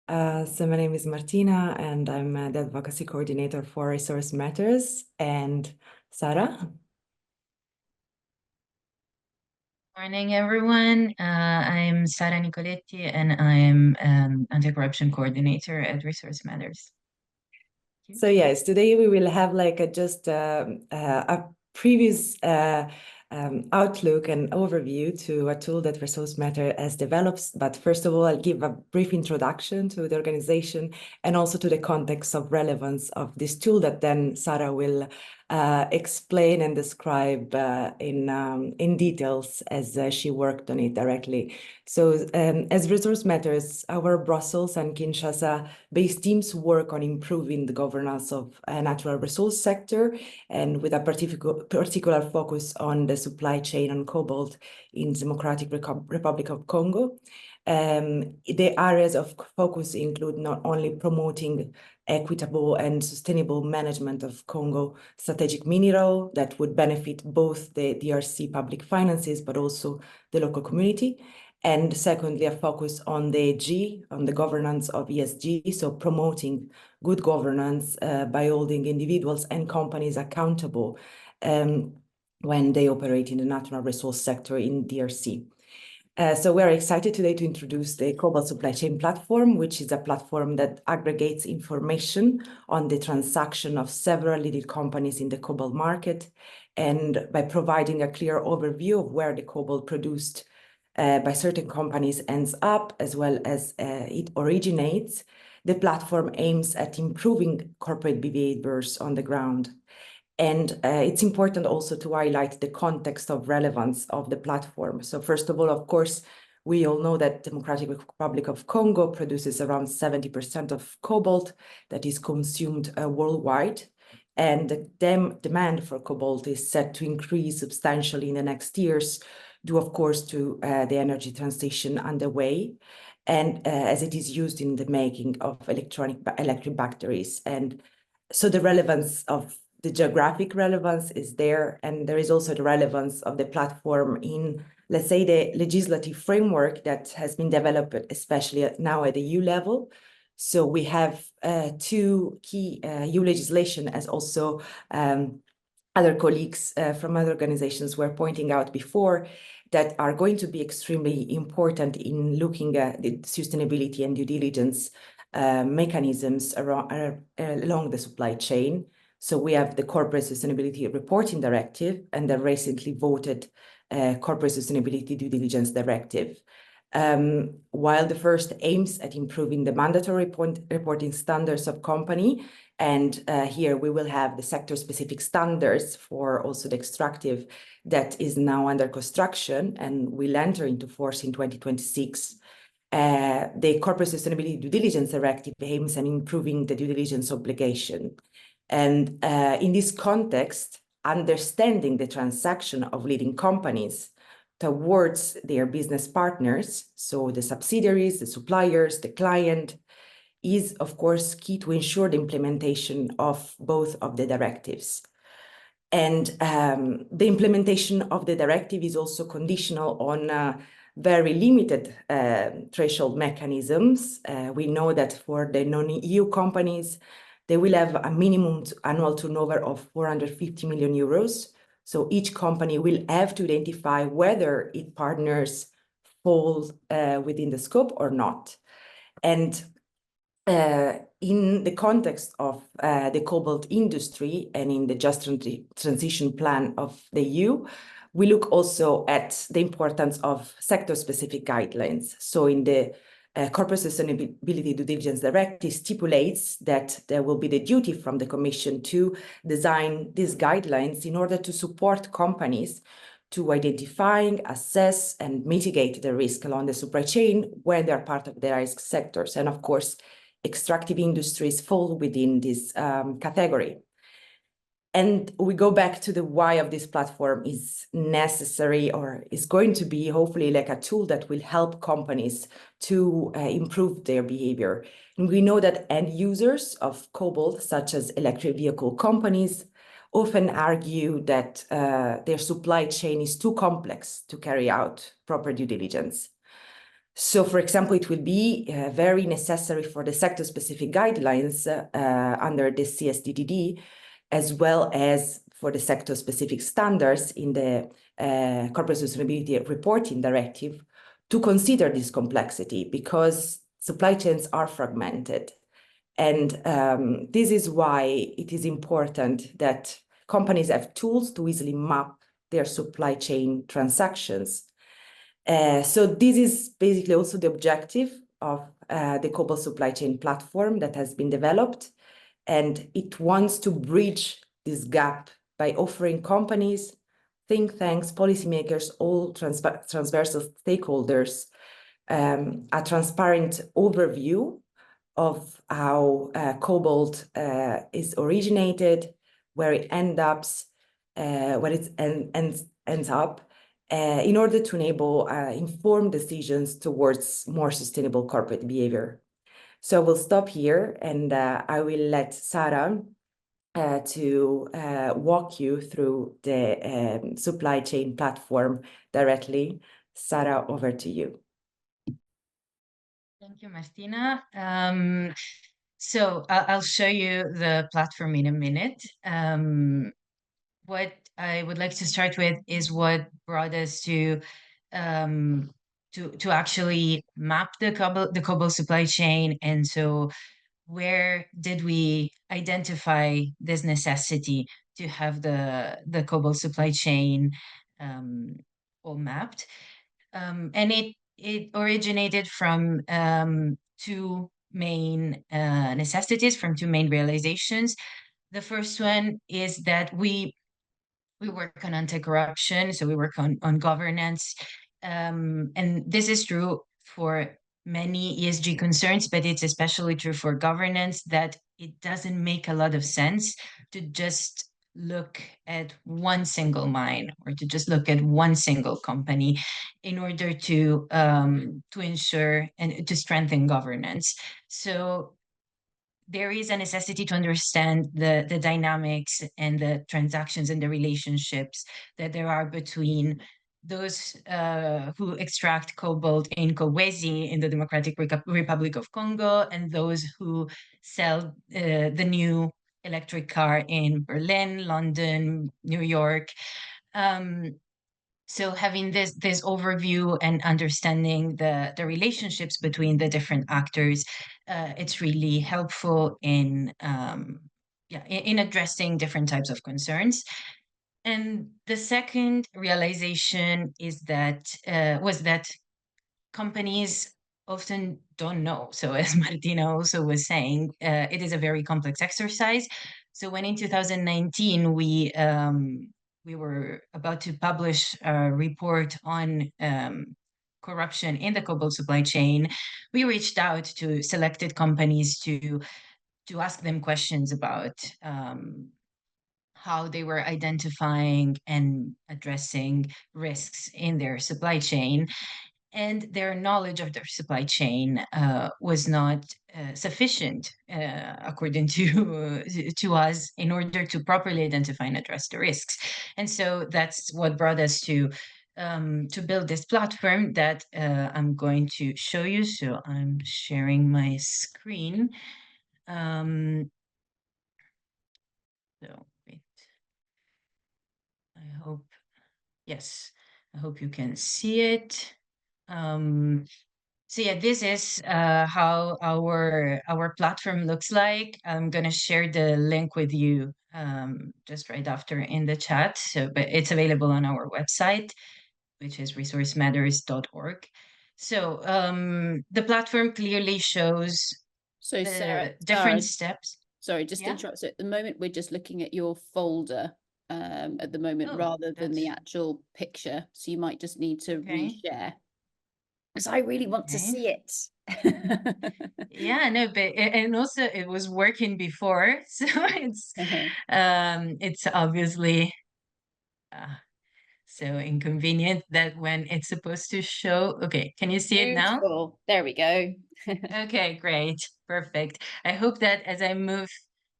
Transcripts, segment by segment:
So my name is Martina, and I'm the advocacy coordinator for Resource Matters. And Sara? Morning, everyone. I'm Sara Nicoletti, and I'm anti-corruption coordinator at Resource Matters. So yes, today we will have like a previous outlook and overview to a tool that Resource Matter has developed. But first of all, I'll give a brief introduction to the organization and also to the context of relevance of this tool that then Sara will explain and describe in details as she worked on it directly. So as Resource Matters, our Brussels and Kinshasa-based teams work on improving the governance of a natural resource sector, and with a particular focus on the supply chain on cobalt in Democratic Republic of Congo. The areas of focus include not only promoting equitable and sustainable management of Congo strategic mineral that would benefit both the DRC public finances, but also the local community. And secondly, a focus on the governance of ESG, so promoting good governance by holding individuals and companies accountable when they operate in the natural resource sector in DRC. So we're excited today to introduce the Cobalt Supply Chain Platform, which is a platform that aggregates information on the transaction of several leading companies in the cobalt market. And by providing a clear overview of where the cobalt produced by certain companies ends up, as well as it originates, the platform aims at improving corporate behaviors on the ground. And it's important also to highlight the context of relevance of the platform. So first of all, of course, we all know that Democratic Republic of Congo produces around 70% of cobalt that is consumed worldwide. And the demand for cobalt is set to increase substantially in the next years, due, of course, to the energy transition underway, and as it is used in the making of electric batteries. And so the relevance of the geographic relevance is there, and there is also the relevance of the platform in, let's say, the legislative framework that has been developed, especially now at the EU level. So we have two key EU legislation, as also other colleagues from other organizations were pointing out before, that are going to be extremely important in looking at the sustainability and due diligence mechanisms along the supply chain. So we have the Corporate Sustainability Reporting Directive and the recently voted Corporate Sustainability Due Diligence Directive. While the first aims at improving the mandatory reporting standards of company, and here we will have the sector-specific standards for also the extractive that is now under construction and will enter into force in 2026. The Corporate Sustainability Due Diligence Directive aims at improving the due diligence obligation. And in this context, understanding the transaction of leading companies towards their business partners, so the subsidiaries, the suppliers, the client, is of course key to ensure the implementation of both of the directives. And the implementation of the directive is also conditional on very limited threshold mechanisms. We know that for the non-EU companies, they will have a minimum annual turnover of 450 million euros. So each company will have to identify whether its partners fall within the scope or not. And in the context of the cobalt industry and in the Just Transition Plan of the EU, we look also at the importance of sector-specific guidelines. So in the Corporate Sustainability Due Diligence Directive stipulates that there will be the duty from the Commission to design these guidelines in order to support companies to identifying, assess, and mitigate the risk along the supply chain when they are part of the risk sectors. And of course, extractive industries fall within this category. And we go back to the why of this platform is necessary, or is going to be hopefully like a tool that will help companies to improve their behavior. And we know that end users of cobalt, such as electric vehicle companies, often argue that their supply chain is too complex to carry out proper due diligence. So, for example, it will be very necessary for the sector-specific guidelines under the CSDDD, as well as for the sector-specific standards in the Corporate Sustainability Reporting Directive, to consider this complexity, because supply chains are fragmented. And this is why it is important that companies have tools to easily map their supply chain transactions. So this is basically also the objective of the Cobalt supply chain platform that has been developed. And it wants to bridge this gap by offering companies, think tanks, policymakers, all transversal stakeholders, a transparent overview of how Cobalt is originated, where it ends up, in order to enable informed decisions towards more sustainable corporate behavior. So we'll stop here, and I will let Sara to walk you through the supply chain platform directly. Sara, over to you. Thank you, Martina. So I'll show you the platform in a minute. What I would like to start with is what brought us to actually map the Cobalt supply chain. And so where did we identify this necessity to have the Cobalt supply chain all mapped? And it originated from two main necessities, from two main realizations. The first one is that we work on anti-corruption, so we work on governance. And this is true for many ESG concerns, but it's especially true for governance, that it doesn't make a lot of sense to just look at one single mine or to just look at one single company in order to ensure and to strengthen governance. So there is a necessity to understand the dynamics and the transactions and the relationships that there are between those who extract cobalt in Kolwezi in the Democratic Republic of Congo and those who sell the new electric car in Berlin, London, New York. So having this overview and understanding the relationships between the different actors, it's really helpful in in addressing different types of concerns. And the second realization is that was that companies often don't know. So as Martina also was saying, it is a very complex exercise. So when in 2019 we were about to publish a report on corruption in the cobalt supply chain, we reached out to selected companies to ask them questions about how they were identifying and addressing risks in their supply chain. And their knowledge of their supply chain was not sufficient, according to us, in order to properly identify and address the risks. And so that's what brought us to build this platform that I'm going to show you. So I'm sharing my screen. So wait, I hope, yes, I hope you can see it. So yeah, this is how our platform looks like. I'm gonna share the link with you just right after in the chat. So, but it's available on our website, which is resourcematters.org. So the platform clearly shows So the Sarah, different steps. sorry, just to interrupt. So at the moment, we're just looking at your folder at the moment rather than the actual picture. So you might just need to reshare. Because I really want to see it. Yeah, no, but and also it was working before, so it's obviously so inconvenient that when it's supposed to show. Okay, can you see it now? There we go. Okay, great, perfect. I hope that as I move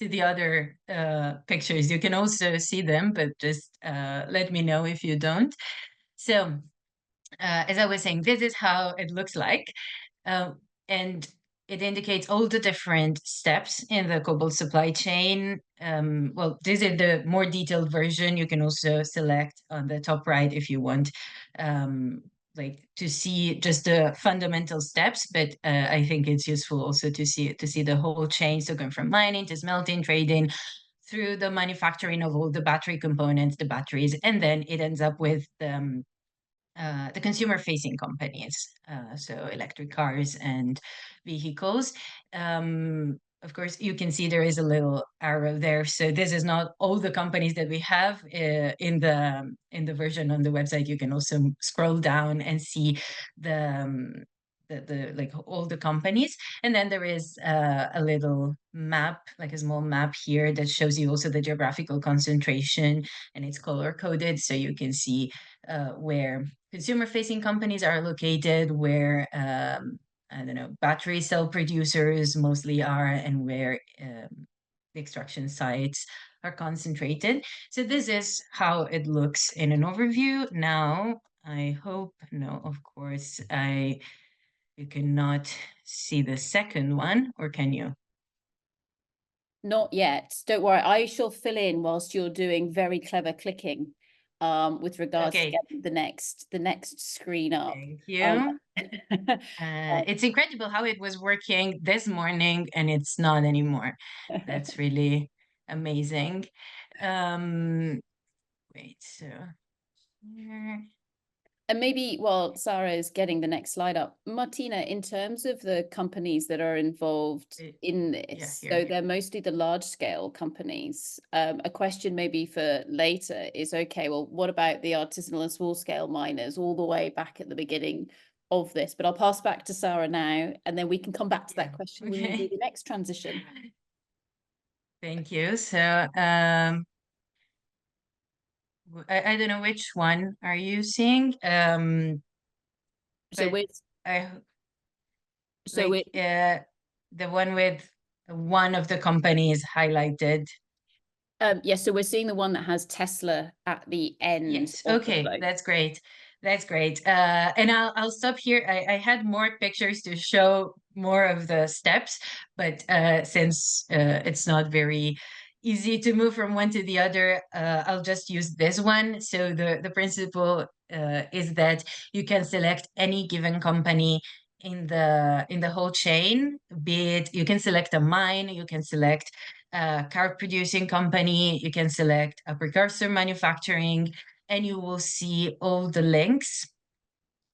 to the other pictures, you can also see them, but just let me know if you don't. So as I was saying, this is how it looks like. And it indicates all the different steps in the Cobalt supply chain. Well, this is the more detailed version. You can also select on the top right if you want like to see just the fundamental steps, but I think it's useful also to see the whole chain. So going from mining to smelting, trading, through the manufacturing of all the battery components, the batteries, and then it ends up with the consumer-facing companies, so electric cars and vehicles. Of course, you can see there is a little arrow there. So this is not all the companies that we have in the version on the website. You can also scroll down and see the like all the companies, and then there is a little map, like a small map here that shows you also the geographical concentration, and it's color coded, so you can see where consumer-facing companies are located, where I don't know, battery cell producers mostly are, and where the extraction sites are concentrated. So this is how it looks in an overview. Now, I hope, no, of course, you cannot see the second one, or can you? Not yet. Don't worry. I shall fill in whilst you're doing very clever clicking with regards to getting the next screen up. Thank you. It's incredible how it was working this morning and it's not anymore. That's really amazing. Wait, so here. And maybe while Sara is getting the next slide up, Martina, in terms of the companies that are involved in this, so they're mostly the large scale companies. A question maybe for later is, okay, well, what about the artisanal and small scale miners all the way back at the beginning of this? But I'll pass back to Sara now, and then we can come back to that question when we do the next transition. Thank you. So I don't know which one are you seeing. The one with one of the companies highlighted. Yes, so we're seeing the one that has Tesla at the end. Yes. Okay, that's great. That's great. And I'll stop here. I had more pictures to show more of the steps, but since it's not very easy to move from one to the other, I'll just use this one. So the principle is that you can select any given company in the whole chain, be it you can select a mine, you can select a car producing company, you can select a precursor manufacturing, and you will see all the links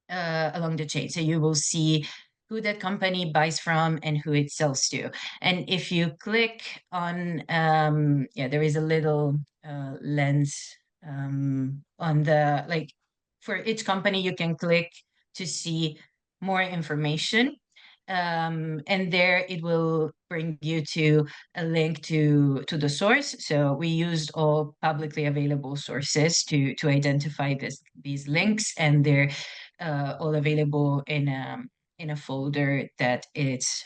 along the chain. So you will see who that company buys from and who it sells to. And if you click on, there is a little lens on the, like, for each company, you can click to see more information. And there it will bring you to a link to the source. So we used all publicly available sources to identify these links, and they're all available in a folder that it's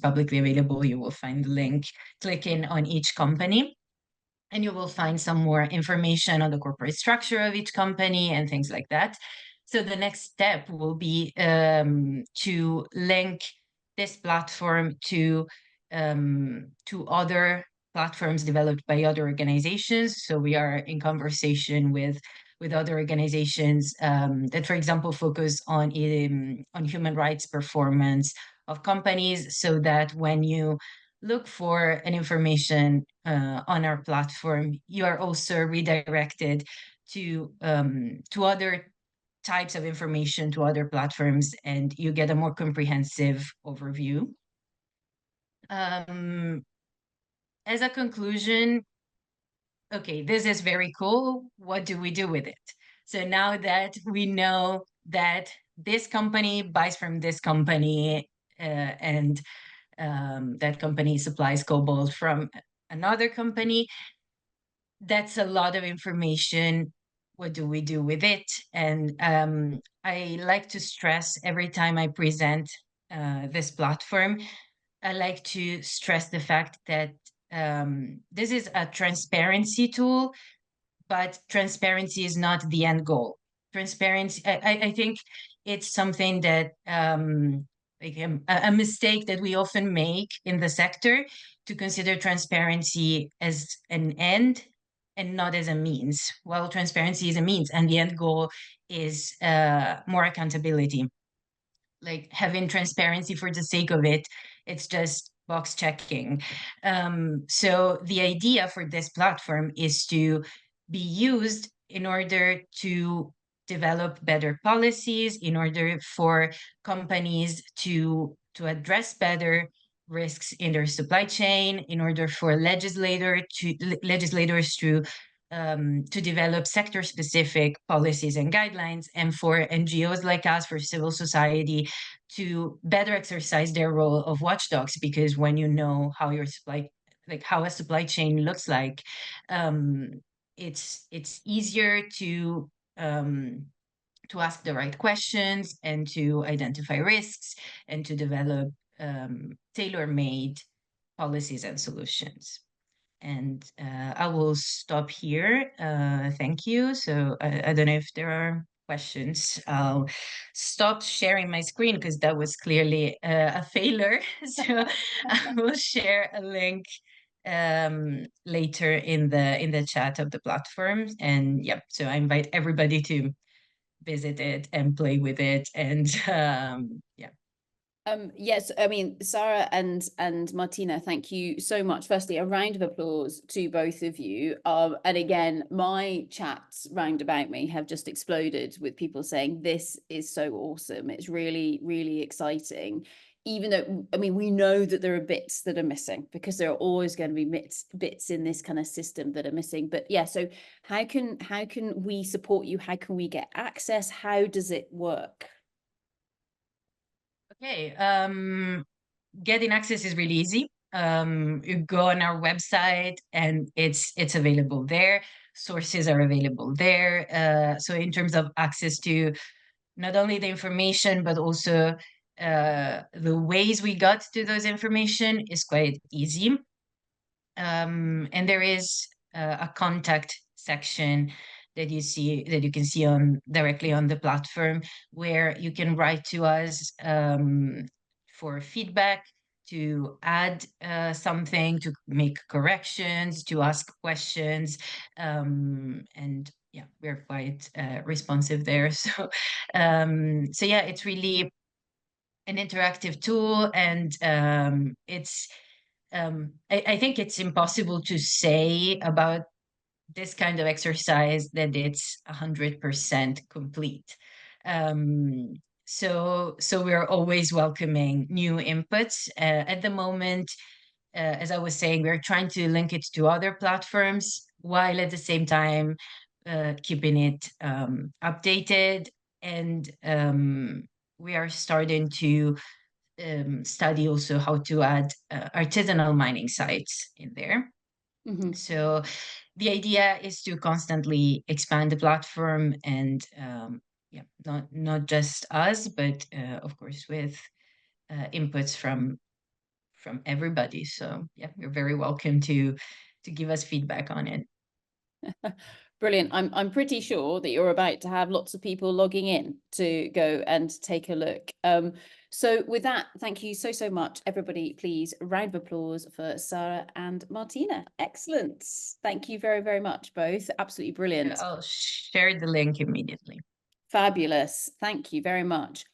publicly available. You will find the link, clicking on each company, and you will find some more information on the corporate structure of each company and things like that. So the next step will be to link this platform to other platforms developed by other organizations. So we are in conversation with other organizations that, for example, focus on human rights performance of companies, so that when you look for an information on our platform, you are also redirected to other types of information, to other platforms, and you get a more comprehensive overview. As a conclusion, okay, this is very cool. What do we do with it? So now that we know that this company buys from this company, and that company supplies cobalt from another company, that's a lot of information. What do we do with it? And I like to stress every time I present this platform, I like to stress the fact that this is a transparency tool, but transparency is not the end goal. transparency, I think it's something that like a mistake that we often make in the sector, to consider transparency as an end and not as a means. Well, transparency is a means, and the end goal is more accountability. Like having transparency for the sake of it, it's just box checking. So the idea for this platform is to be used in order to develop better policies, in order for companies to address better risks in their supply chain, in order for legislators to develop sector-specific policies and guidelines, and for NGOs like us, for civil society, to better exercise their role of watchdogs. Because when you know how your how a supply chain looks like, it's easier to ask the right questions and to identify risks and to develop tailor-made policies and solutions. And I will stop here. Thank you. So I don't know if there are questions. I'll stop sharing my screen because that was clearly a failure. So I will share a link later in the chat of the platform. And yeah, so I invite everybody to visit it and play with it. And yeah. Yes, I mean, Sara and Martina, thank you so much. Firstly, a round of applause to both of you. And again, my chats round about me have just exploded with people saying this is so awesome. It's really, really exciting. Even though, I mean, we know that there are bits that are missing, because there are always going to be bits in this kind of system that are missing. But yeah, so how can we support you? How can we get access? How does it work? Okay, getting access is really easy. You go on our website and it's available there. Sources are available there. So in terms of access to not only the information, but also the ways we got to those information is quite easy. And there is a contact section that you can see directly on the platform, where you can write to us for feedback, to add something, to make corrections, to ask questions, and yeah, we're quite responsive there. So so yeah, it's really an interactive tool, and it's I think it's impossible to say about this kind of exercise that it's 100% complete. So we're always welcoming new inputs. At the moment, as I was saying, we're trying to link it to other platforms, while at the same time keeping it updated. And we are starting to study also how to add artisanal mining sites in there. Mm-hmm. So the idea is to constantly expand the platform, and yeah, not just us, but of course with inputs from everybody. So yeah, you're very welcome to give us feedback on it. Brilliant. I'm pretty sure that you're about to have lots of people logging in to go and take a look. So with that, thank you so much, everybody. Please, a round of applause for Sara and Martina. Excellent. Thank you very much, both. Absolutely brilliant. I'll share the link immediately. Fabulous. Thank you very much.